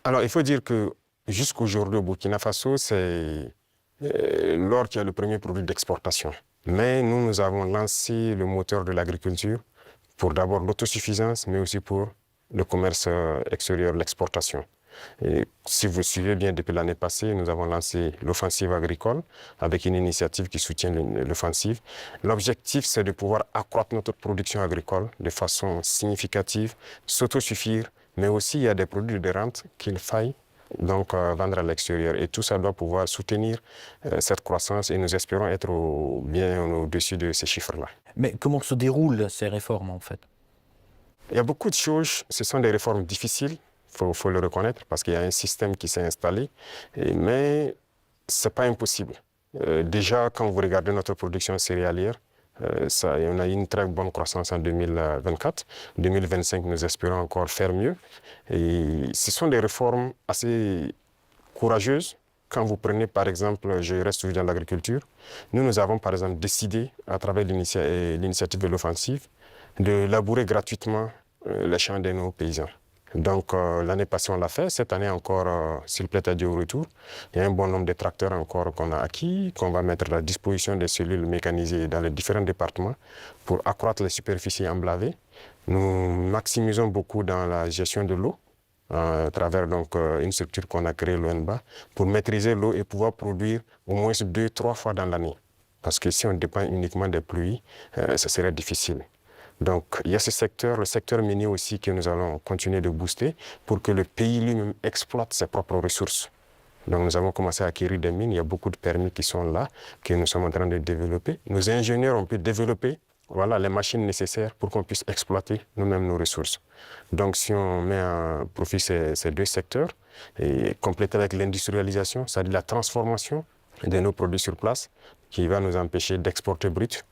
Alors, il faut dire que jusqu'aujourd'hui, au Burkina Faso, c'est l'or qui est le premier produit d'exportation. Mais nous avons lancé le moteur de l'agriculture pour d'abord l'autosuffisance, mais aussi pour le commerce extérieur, l'exportation. Et si vous suivez bien, depuis l'année passée, nous avons lancé l'offensive agricole avec une initiative qui soutient l'offensive. L'objectif, c'est de pouvoir accroître notre production agricole de façon significative, s'autosuffire, mais aussi il y a des produits de rente qu'il faille donc vendre à l'extérieur. Et tout ça doit pouvoir soutenir cette croissance et nous espérons être bien au-dessus de ces chiffres-là. Mais comment se déroulent ces réformes en fait? Il y a beaucoup de choses, ce sont des réformes difficiles, faut le reconnaître, parce qu'il y a un système qui s'est installé, mais ce n'est pas impossible. Déjà, quand vous regardez notre production céréalière, on a eu une très bonne croissance en 2024. 2025, nous espérons encore faire mieux. Et ce sont des réformes assez courageuses. Quand vous prenez, par exemple, je reste toujours dans l'agriculture, nous avons, par exemple, décidé, à travers l'initiative de l'offensive, de labourer gratuitement les champs de nos paysans. Donc, l'année passée, on l'a fait. Cette année encore, s'il plaît à Dieu au retour, il y a un bon nombre de tracteurs encore qu'on a acquis, qu'on va mettre à la disposition des cellules mécanisées dans les différents départements pour accroître les superficies emblavées. Nous maximisons beaucoup dans la gestion de l'eau, à travers donc, une structure qu'on a créée, l'ONBA, pour maîtriser l'eau et pouvoir produire au moins 2-3 fois dans l'année. Parce que si on dépend uniquement des pluies, ce serait difficile. Donc, il y a ce secteur, le secteur minier aussi, que nous allons continuer de booster pour que le pays lui-même exploite ses propres ressources. Donc, nous avons commencé à acquérir des mines. Il y a beaucoup de permis qui sont là, que nous sommes en train de développer. Nos ingénieurs ont pu développer les machines nécessaires pour qu'on puisse exploiter nous-mêmes nos ressources. Donc, si on met à profit ces deux secteurs, et compléter avec l'industrialisation, c'est-à-dire la transformation de nos produits sur place, qui va nous empêcher d'exporter brut,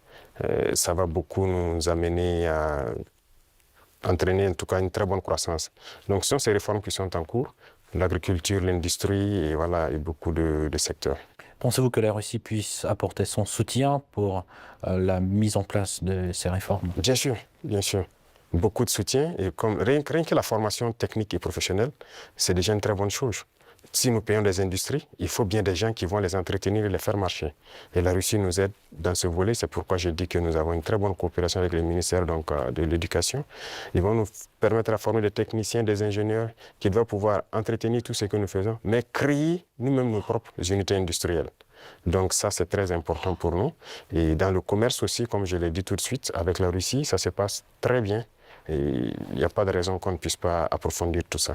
ça va beaucoup nous amener à entraîner en tout cas une très bonne croissance. Donc ce sont ces réformes qui sont en cours, l'agriculture, l'industrie et beaucoup de secteurs. Pensez-vous que la Russie puisse apporter son soutien pour la mise en place de ces réformes? Bien sûr, bien sûr. Beaucoup de soutien et rien que la formation technique et professionnelle, c'est déjà une très bonne chose. Si nous payons des industries, il faut bien des gens qui vont les entretenir et les faire marcher. Et la Russie nous aide dans ce volet. C'est pourquoi je dis que nous avons une très bonne coopération avec le ministère de l'Éducation. Ils vont nous permettre de former des techniciens, des ingénieurs qui doivent pouvoir entretenir tout ce que nous faisons, mais créer nous-mêmes nos propres unités industrielles. Donc ça, c'est très important pour nous. Et dans le commerce aussi, comme je l'ai dit tout de suite, avec la Russie, ça se passe très bien. Et il n'y a pas de raison qu'on ne puisse pas approfondir tout ça.